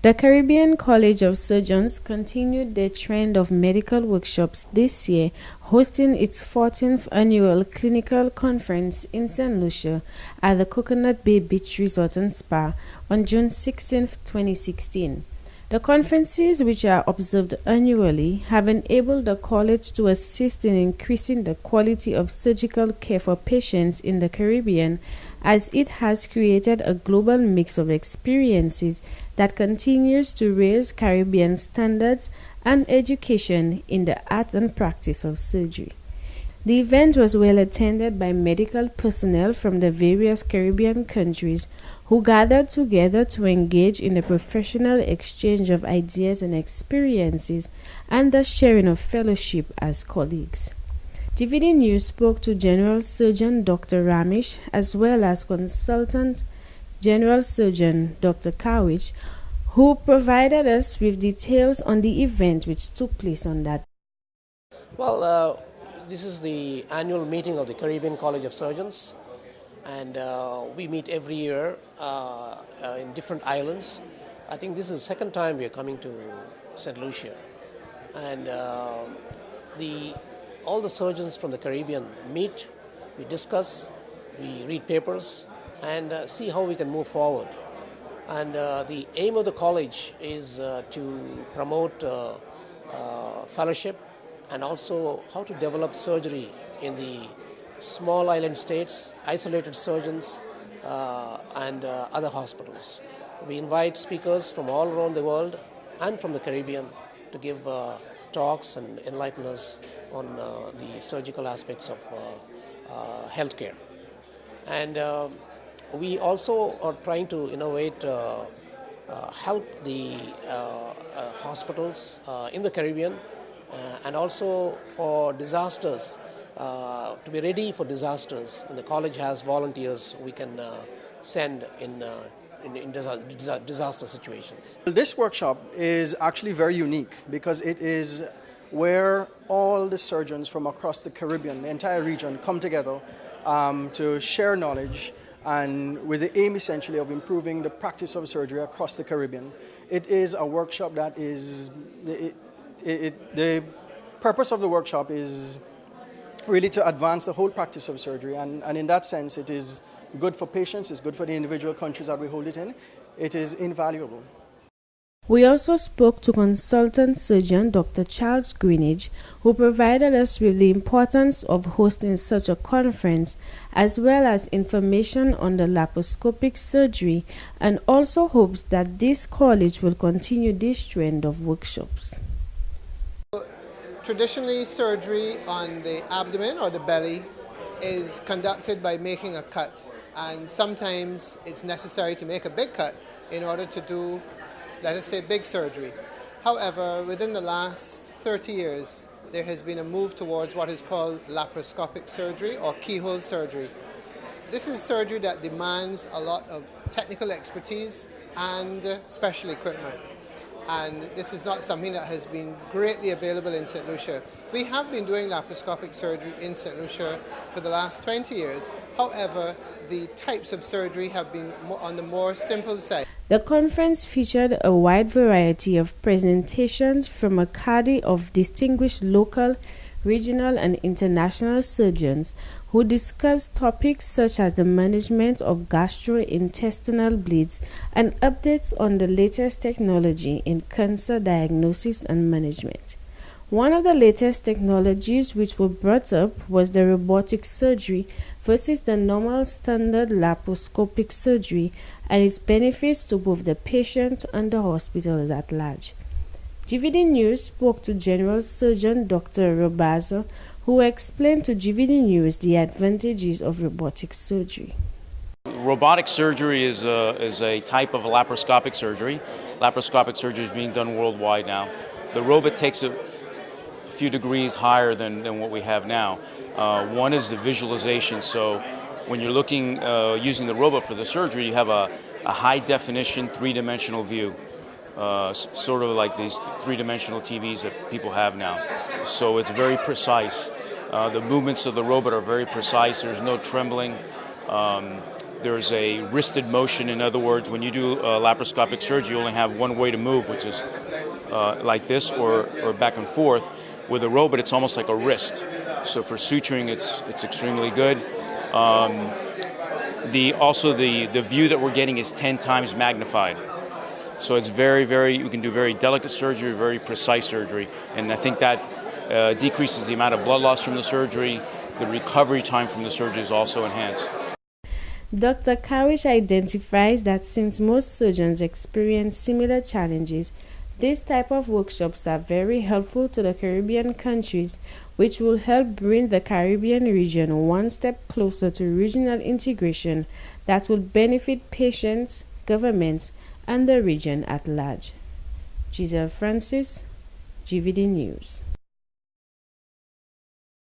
The Caribbean College of Surgeons continued their trend of medical workshops this year, hosting its 14th annual clinical conference in St. Lucia at the Coconut Bay Beach Resort and Spa on June 16, 2016. The conferences, which are observed annually, have enabled the college to assist in increasing the quality of surgical care for patients in the Caribbean, as it has created a global mix of experiences that continues to raise Caribbean standards and education in the art and practice of surgery. The event was well attended by medical personnel from the various Caribbean countries who gathered together to engage in a professional exchange of ideas and experiences and the sharing of fellowship as colleagues. GVD News spoke to General Surgeon Dr. Ramesh as well as Consultant General Surgeon Dr. Cawich, who provided us with details on the event which took place on that. Well, this is the annual meeting of the Caribbean College of Surgeons, and we meet every year in different islands. I think this is the second time we are coming to St. Lucia, and all the surgeons from the Caribbean meet, we discuss, we read papers, and see how we can move forward. And the aim of the college is to promote fellowship and also how to develop surgery in the small island states, isolated surgeons, and other hospitals. We invite speakers from all around the world and from the Caribbean to give talks and enlighten us on the surgical aspects of healthcare. And we also are trying to innovate, help the hospitals in the Caribbean, and also for disasters, to be ready for disasters. And the college has volunteers we can send in disaster situations. This workshop is actually very unique because it is where all the surgeons from across the Caribbean, the entire region, come together to share knowledge, and with the aim essentially of improving the practice of surgery across the Caribbean. It is a workshop that is, the purpose of the workshop is really to advance the whole practice of surgery, and in that sense it is good for patients, it's good for the individual countries that we hold it in. It is invaluable. We also spoke to Consultant Surgeon Dr. Charles Greenidge, who provided us with the importance of hosting such a conference, as well as information on the laparoscopic surgery, and also hopes that this college will continue this trend of workshops. Traditionally, surgery on the abdomen or the belly is conducted by making a cut, and sometimes it's necessary to make a big cut in order to do, let us say, big surgery. However, within the last 30 years, there has been a move towards what is called laparoscopic surgery or keyhole surgery. This is surgery that demands a lot of technical expertise and special equipment. And this is not something that has been greatly available in St. Lucia. We have been doing laparoscopic surgery in St. Lucia for the last 20 years. However, the types of surgery have been on the more simple side. The conference featured a wide variety of presentations from a cadre of distinguished local, regional, and international surgeons who discussed topics such as the management of gastrointestinal bleeds and updates on the latest technology in cancer diagnosis and management. One of the latest technologies which were brought up was the robotic surgery versus the normal standard laparoscopic surgery and its benefits to both the patient and the hospitals at large. GVD News spoke to General Surgeon Dr. Robazo, who explained to GVD News the advantages of robotic surgery. Robotic surgery is a type of laparoscopic surgery. Laparoscopic surgery is being done worldwide now. The robot takes a few degrees higher than what we have now. One is the visualization. So when you're looking, using the robot for the surgery, you have a high-definition, three-dimensional view. Sort of like these three-dimensional TVs that people have now. So it's very precise. The movements of the robot are very precise. There's no trembling. There's a wristed motion. In other words, when you do laparoscopic surgery, you only have one way to move, which is like this or back and forth. With a robot, it's almost like a wrist. So for suturing, it's extremely good. The view that we're getting is 10 times magnified. So it's we can do very delicate surgery, very precise surgery. And I think that decreases the amount of blood loss from the surgery. The recovery time from the surgery is also enhanced. Dr. Cawich identifies that since most surgeons experience similar challenges, these type of workshops are very helpful to the Caribbean countries, which will help bring the Caribbean region one step closer to regional integration that will benefit patients, governments, and the region at large. Giselle Francis, GVD News.